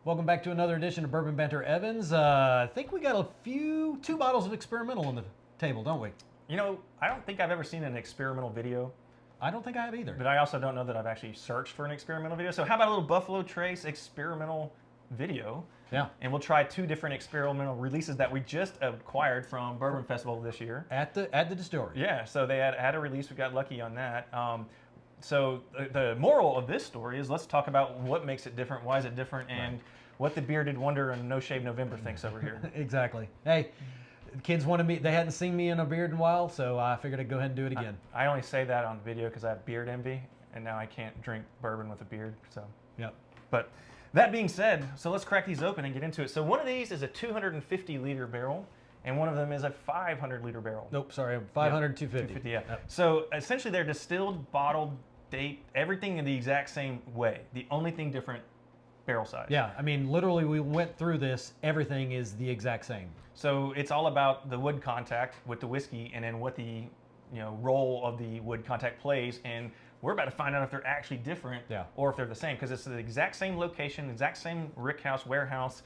Welcome back to another edition of Bourbon Banter Evans. I think we got two bottles of experimental on the table, don't we? You know, I don't think I've ever seen an experimental video, I don't think I have either. but I also don't know that I've actually searched for an experimental video. So how about a little Buffalo Trace experimental video? Yeah. And we'll try two different experimental releases that we just acquired from Bourbon Festival this year. At the distillery. Yeah, so they had a release. We got lucky on that. So the moral of this story is let's talk about what makes it different, why is it different, and what the bearded wonder and No Shave November thinks over here. Exactly. Hey, the kids wanted me. They hadn't seen me in a beard in a while, so I figured I'd go ahead and do it again. I only say that on video because I have beard envy, and now I can't drink bourbon with a beard. So, Yep. but that being said, so let's crack these open and get into it. So one of these is a 250 liter barrel, and one of them is a 500 liter barrel. Nope, sorry, 500, 250. 250, yeah. Yep. So essentially, they're distilled, bottled, date, everything in the exact same way. The only thing different, barrel size. Yeah, I mean, literally, we went through this. Everything is the exact same. So it's all about the wood contact with the whiskey, and then what the role of the wood contact plays. And we're about to find out if they're actually different, or if they're the same, because it's the exact same location, exact same rickhouse, warehouse,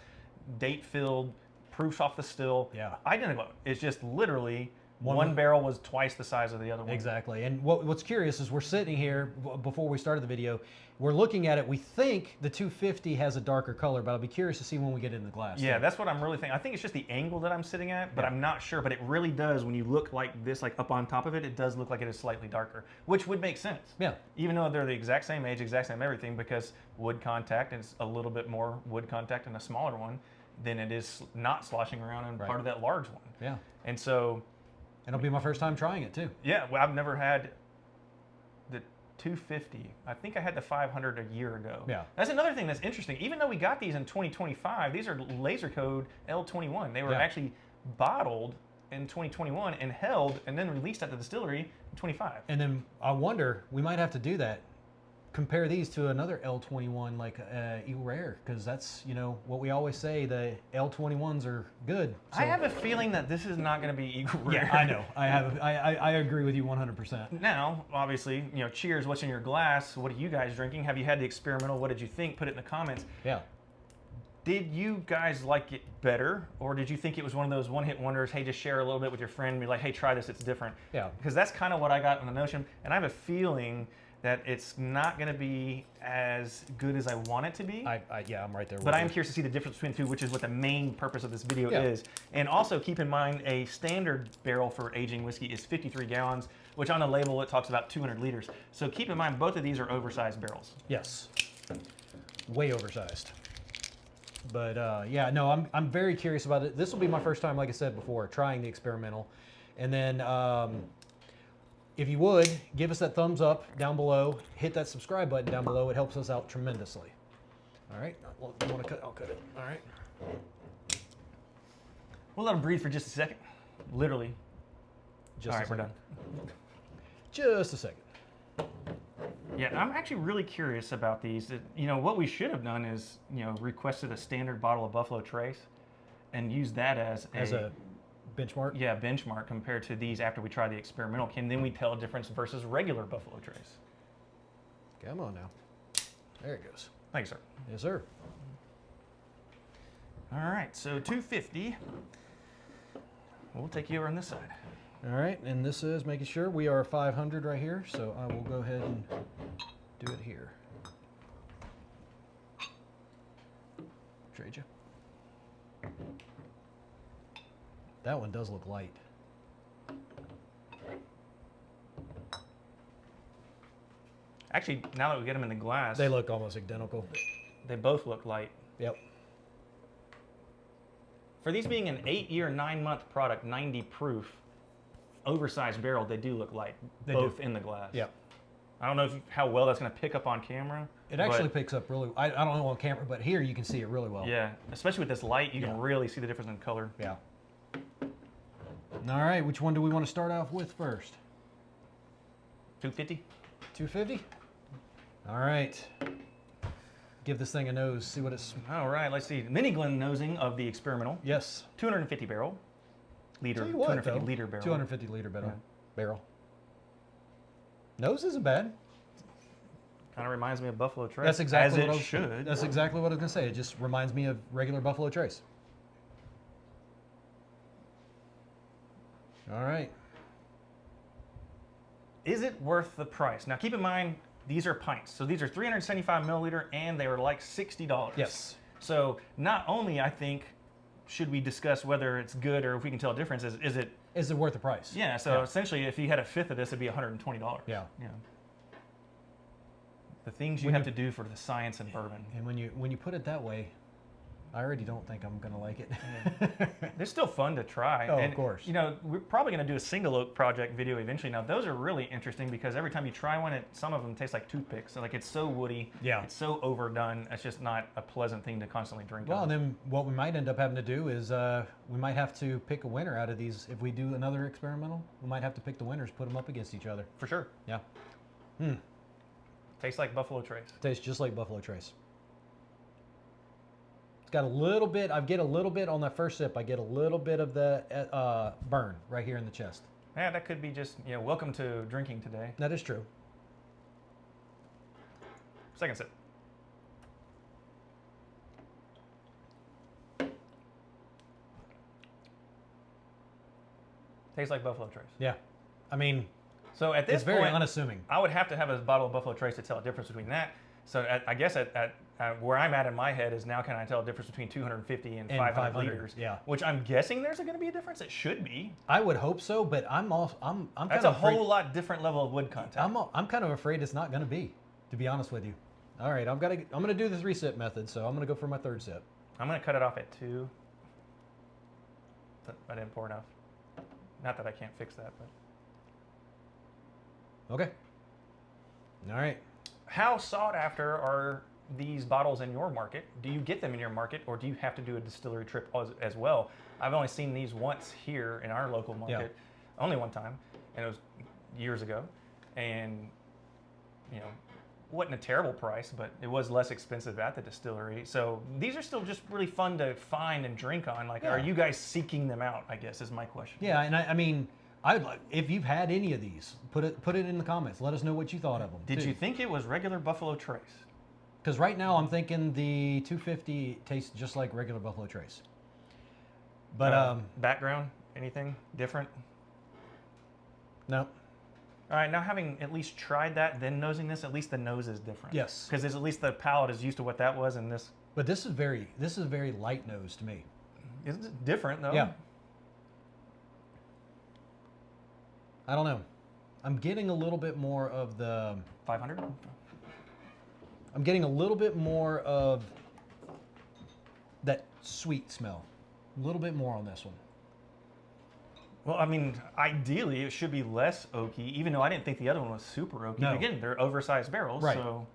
date filled, proofs off the still, identical. It's just literally one barrel was twice the size of the other one. Exactly. And what's curious is we're sitting here before we started the video. We're looking at it. We think the 250 has a darker color, but I'll be curious to see when we get in the glass. Yeah, that's what I'm really thinking. I think it's just the angle that I'm sitting at, but I'm not sure. But it really does, when you look like this, like up on top of it, it does look like it is slightly darker, which would make sense. Yeah. Even though they're the exact same age, exact same everything, because wood contact, and it's a little bit more wood contact in a smaller one than it is not sloshing around in part of that large one. Yeah. And so... It'll be my first time trying it too. Yeah, well, I've never had the 250. I think I had the 500 a year ago. Yeah. That's another thing that's interesting. Even though we got these in 2025, these are laser code L21. They were actually bottled in 2021 and held and then released at the distillery in 25. And then I wonder, we might have to do that. Compare these to another L21 like Eagle Rare, because that's, what we always say, the L21s are good. So. I have a feeling that this is not going to be Eagle Rare. Yeah, I know. I agree with you 100%. Now, obviously, cheers, what's in your glass? What are you guys drinking? Have you had the experimental? What did you think? Put it in the comments. Yeah. Did you guys like it better, or did you think it was one of those one-hit wonders, hey, just share a little bit with your friend and be like, hey, try this, it's different? Yeah. Because that's kind of what I got in the notion, and I have a feeling that it's not going to be as good as I want it to be. Yeah, I'm right there with But you. I am curious to see the difference between the two, which is what the main purpose of this video is. And also keep in mind, a standard barrel for aging whiskey is 53 gallons, which on the label it talks about 200 liters. So keep in mind, both of these are oversized barrels. Yes. Way oversized. But yeah, no, I'm very curious about it. This will be my first time, like I said before, trying the experimental. And then if you would, give us that thumbs up down below. Hit that subscribe button down below. It helps us out tremendously. All right. You want to cut? I'll cut it. All right. We'll let them breathe for just a second. Literally. Just all right, we're done. Just a second. Yeah, I'm actually really curious about these. What we should have done is, requested a standard bottle of Buffalo Trace and use that as a benchmark? Yeah, benchmark compared to these after we try the experimental can. Then we tell a difference versus regular Buffalo Trace. Come on now. There it goes. Thanks, sir. Yes, sir. All right, so 250. We'll take you over on this side. All right, and this is making sure we are 500 right here, so I will go ahead and do it here. Trade you. That one does look light. Actually, now that we get them in the glass, They look almost identical. they both look light. Yep. For these being an 8-year, 9-month product, 90 proof, oversized barrel, they do look light, both in the glass. Yep. I don't know how well that's going to pick up on camera. It actually picks up really. I don't know on camera, but here you can see it really well. Yeah, especially with this light, you can really see the difference in color. Yeah. All right, which one do we want to start off with first? 250. 250. All right. Give this thing a nose. See what it's. All right, let's see. Mini Glen nosing of the experimental. Yes. 250 barrel. Liter. Tell you what, 250 liter barrel. 250 liter barrel. Nose isn't bad. Kind of reminds me of Buffalo Trace. That's exactly as what it I was, should. That's exactly what I was gonna say. It just reminds me of regular Buffalo Trace. All right. Is it worth the price? Now, keep in mind, these are pints. So these are 375 milliliter, and they were like $60. Yes. So not only, I think, should we discuss whether it's good or if we can tell a difference, is it worth the price? Yeah, so essentially, if you had a fifth of this, it'd be $120. Yeah. The things you have to do for the science in bourbon. And when you put it that way, I already don't think I'm gonna like it. They're still fun to try. Oh, and, of course. You know, we're probably going to do a single oak project video eventually. Now, those are really interesting because every time you try one, some of them taste like toothpicks. So, like, it's so woody. Yeah. It's so overdone. It's just not a pleasant thing to constantly drink. Well, and then what we might end up having to do is we might have to pick a winner out of these. If we do another experimental, we might have to pick the winners, put them up against each other. For sure. Yeah. Tastes like Buffalo Trace. Tastes just like Buffalo Trace. It's got a little bit, I get a little bit on that first sip, I get a little bit of the burn right here in the chest. Yeah, that could be just, welcome to drinking today. That is true. Second sip. Tastes like Buffalo Trace. Yeah. I mean, so at this it's very point, unassuming. I would have to have a bottle of Buffalo Trace to tell a difference between that. So I guess at where I'm at in my head is now can I tell a difference between 250 and 500 liters? Yeah. Which I'm guessing there's going to be a difference. It should be. I would hope so, but I'm kind That's of a whole lot different level of wood contact. I'm kind of afraid it's not going to be, to be honest with you. All right, I'm going to do the 3-sip method, so I'm going to go for my third sip. I'm going to cut it off at 2. I didn't pour enough. Not that I can't fix that, but. Okay. All right. How sought after are these bottles in your market? Do you get them in your market, or do you have to do a distillery trip as well? I've only seen these once here in our local market, only one time, and it was years ago. And, wasn't a terrible price, but it was less expensive at the distillery. So these are still just really fun to find and drink on. Like, are you guys seeking them out, I guess, is my question. Yeah, and I mean, I'd like, if you've had any of these, put it in the comments. Let us know what you thought of them. Did you think it was regular Buffalo Trace? Because right now I'm thinking the 250 tastes just like regular Buffalo Trace. But background, anything different? No. All right, now having at least tried that, then nosing this, at least the nose is different. Yes. Because at least the palate is used to what that was, and this. But this is very light nose to me. It's different though. Yeah. I don't know. I'm getting a little bit more of the 500. I'm getting a little bit more of that sweet smell. A little bit more on this one. Well, I mean, ideally it should be less oaky, even though I didn't think the other one was super oaky. No. Again, they're oversized barrels, Right. so.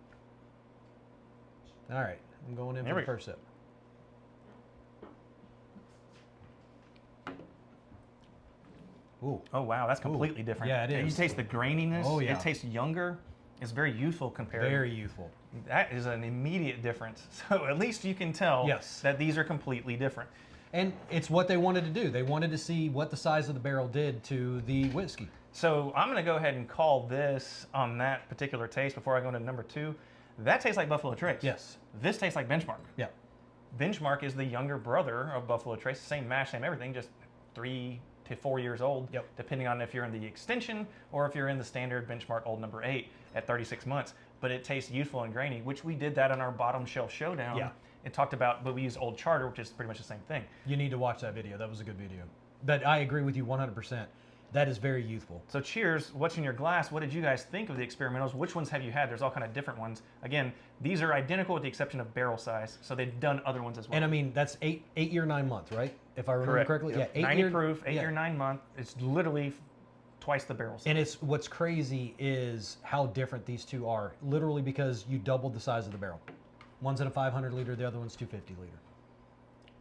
All right, I'm going in for the first sip. Ooh. Oh wow, that's completely different. Yeah, it is. And you taste the graininess. Oh, yeah. It tastes younger. It's very youthful compared. Very youthful. That is an immediate difference. So at least you can tell that these are completely different. And it's what they wanted to do. They wanted to see what the size of the barrel did to the whiskey. So I'm going to go ahead and call this on that particular taste before I go into number 2. That tastes like Buffalo Trace. Yes. This tastes like Benchmark. Yeah. Benchmark is the younger brother of Buffalo Trace. Same mash, same everything, just 3 to 4 years old, depending on if you're in the extension or if you're in the standard Benchmark Old Number 8 at 36 months. But it tastes youthful and grainy, which we did that on our Bottom Shelf Showdown. Yeah. It talked about, but we used Old Charter, which is pretty much the same thing. You need to watch that video. That was a good video. But I agree with you 100%. That is very youthful. So cheers. What's in your glass? What did you guys think of the experimentals? Which ones have you had? There's all kind of different ones. Again, these are identical with the exception of barrel size. So they've done other ones as well. And I mean, that's 8 year, 9 month, right? If I remember correctly. Yep. Yeah, 90 proof, 8 year, 9 month. It's literally twice the barrel size. And it's what's crazy is how different these two are. Literally because you doubled the size of the barrel. One's in a 500 liter, the other one's 250 liter.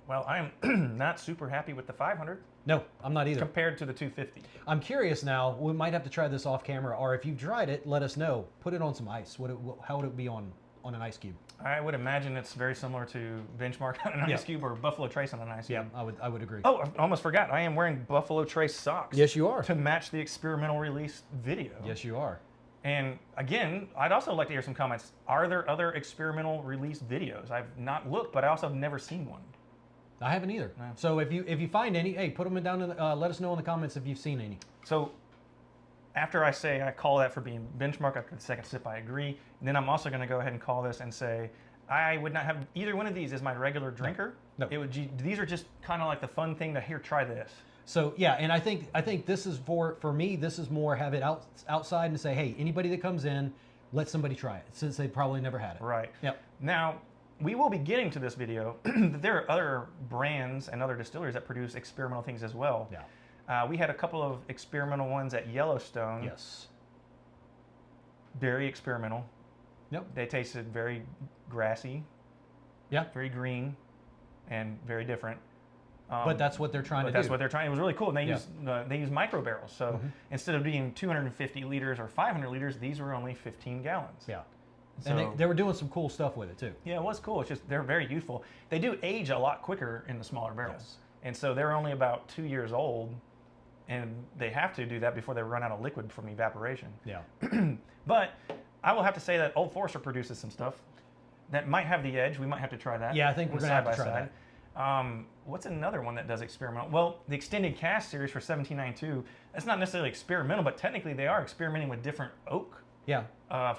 Well, I am not super happy with the 500. No, I'm not either. Compared to the 250. I'm curious now. We might have to try this off camera, or if you've tried it, let us know. Put it on some ice. How would it be on an ice cube? I would imagine it's very similar to Benchmark on an ice cube or Buffalo Trace on an ice cube. Yeah, I would agree. Oh, I almost forgot. I am wearing Buffalo Trace socks. Yes, you are. To match the experimental release video. Yes, you are. And again, I'd also like to hear some comments. Are there other experimental release videos? I've not looked, but I also have never seen one. I haven't either. No. So if you find any, hey, put them down in the, let us know in the comments if you've seen any. So after I say I call that for being benchmark, after the second sip I agree, and then I'm also going to go ahead and call this and say I would not have either one of these as my regular drinker. No. It would. These are just kind of like the fun thing to here, try this. So yeah, and I think this is for me. This is more have it outside and say, hey, anybody that comes in, let somebody try it since they probably never had it. Right. Yep. Now we will be getting to this video. There are other brands and other distilleries that produce experimental things as well. Yeah. We had a couple of experimental ones at Yellowstone. Yes. Very experimental. Yep. They tasted very grassy. Yeah. Very green, and very different. But that's what they're trying to do. That's what they're trying. It was really cool. And they use micro barrels. So instead of being 250 liters or 500 liters, these were only 15 gallons. Yeah. So, and they were doing some cool stuff with it too. Yeah, it was cool. It's just they're very youthful. They do age a lot quicker in the smaller barrels. Yes. And so they're only about 2 years old, and they have to do that before they run out of liquid from evaporation. Yeah. But I will have to say that Old Forester produces some stuff that might have the edge. We might have to try that. Yeah, I think we're going to have to try that. What's another one that does experimental? Well, the extended cask series for 1792, that's not necessarily experimental, but technically they are experimenting with different oak. Yeah.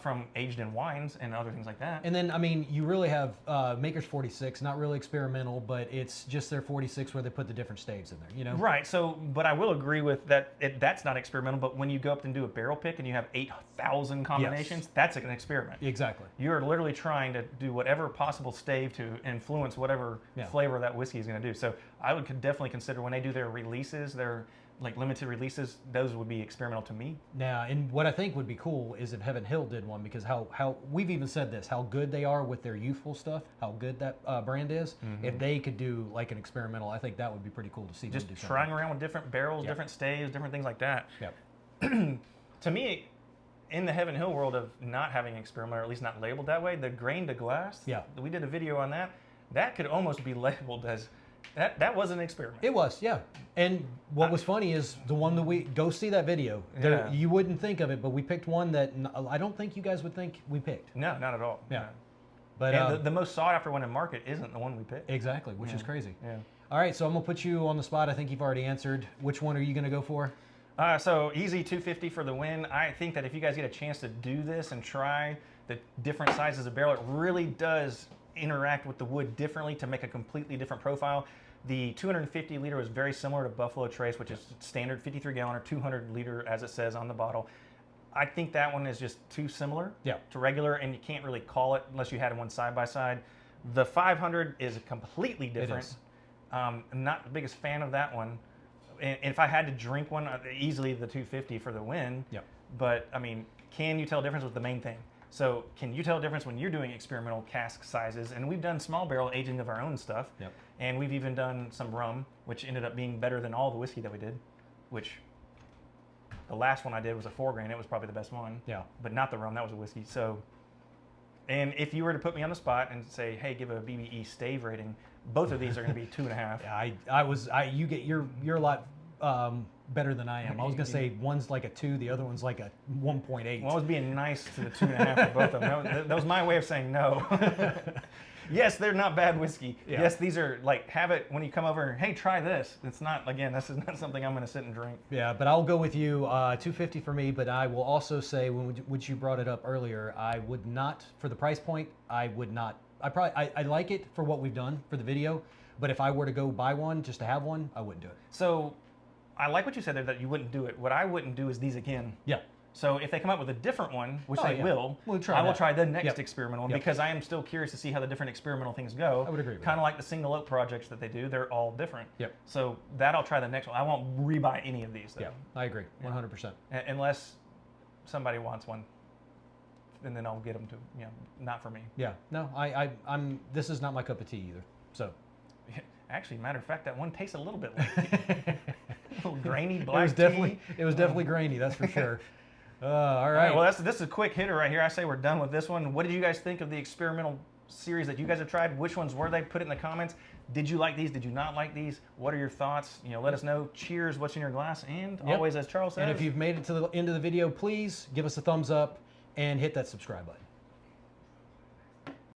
From aged in wines and other things like that. And then, I mean, you really have Maker's 46, not really experimental, but it's just their 46 where they put the different staves in there, you know? Right. So, but I will agree with that. That's not experimental, but when you go up and do a barrel pick and you have 8,000 combinations, that's an experiment. Exactly. You're literally trying to do whatever possible stave to influence whatever flavor that whiskey is going to do. So I would definitely consider when they do their releases, their like limited releases, those would be experimental to me. Yeah, and what I think would be cool is if Heaven Hill did one, because how we've even said this, how good they are with their youthful stuff, how good that brand is. If they could do like an experimental, I think that would be pretty cool to see. Just them do trying around with different barrels, different staves, different things like that. Yep. To me, in the Heaven Hill world of not having experimental, or at least not labeled that way, the grain to glass. Yeah. We did a video on that. That could almost be labeled as that was an experiment. It was, yeah. And what was funny is the one that we go see that video. There, you wouldn't think of it, but we picked one that I don't think you guys would think we picked. No, not at all. Yeah. No. But the most sought after one in market isn't the one we picked. Exactly, which is crazy. Yeah. All right, so I'm gonna put you on the spot. I think you've already answered. Which one are you gonna go for? So easy 250 for the win. I think that if you guys get a chance to do this and try the different sizes of barrel, it really does interact with the wood differently to make a completely different profile. The 250 liter is very similar to Buffalo Trace, which is standard 53 gallon or 200 liter as it says on the bottle. I think that one is just too similar to regular, and you can't really call it unless you had one side by side. The 500 is completely different. It is. I'm not the biggest fan of that one. And if I had to drink one, easily the 250 for the win. Yep. But I mean, can you tell the difference with the main thing? So can you tell the difference when you're doing experimental cask sizes? And we've done small barrel aging of our own stuff. Yep. And we've even done some rum, which ended up being better than all the whiskey that we did, which the last one I did was a 4 grain. It was probably the best one. Yeah. But not the rum, that was a whiskey. So, and if you were to put me on the spot and say, hey, give a BBE stave rating, both of these are going to be 2.5. Yeah, you're a lot better than I am. I was gonna say one's like a 2, the other one's like a 1.8. Well, I was being nice to the 2.5 for both of them. That was my way of saying no. Yes, they're not bad whiskey. Yeah. Yes, these are like, have it when you come over and, hey, try this. It's not, again, this is not something I'm going to sit and drink. Yeah, but I'll go with you, 250 for me, but I will also say, which you brought it up earlier, I would not, for the price point, I would not, I like it for what we've done for the video, but if I were to go buy one, just to have one, I wouldn't do it. So, I like what you said there, that you wouldn't do it. What I wouldn't do is these again. Yeah. So if they come up with a different one, which they will, I will try the next experimental one because I am still curious to see how the different experimental things go. I would agree with Kind of like the single oak projects that they do, they're all different. Yep. So that I'll try the next one. I won't rebuy any of these though. Yeah, I agree, 100%. Unless somebody wants one, and then I'll get them to, not for me. Yeah, no, I'm. This is not my cup of tea either. So, actually, matter of fact, that one tastes a little bit like a little grainy black It was definitely grainy, that's for sure. All right. Well, this is a quick hitter right here. I say we're done with this one. What did you guys think of the experimental series that you guys have tried. Which ones were they? Put it in the comments. Did you like these? Did you not like these? What are your thoughts? Let us know. Cheers, what's in your glass? And always, as Charles says. And if you've made it to the end of the video, please give us a thumbs up and hit that subscribe button.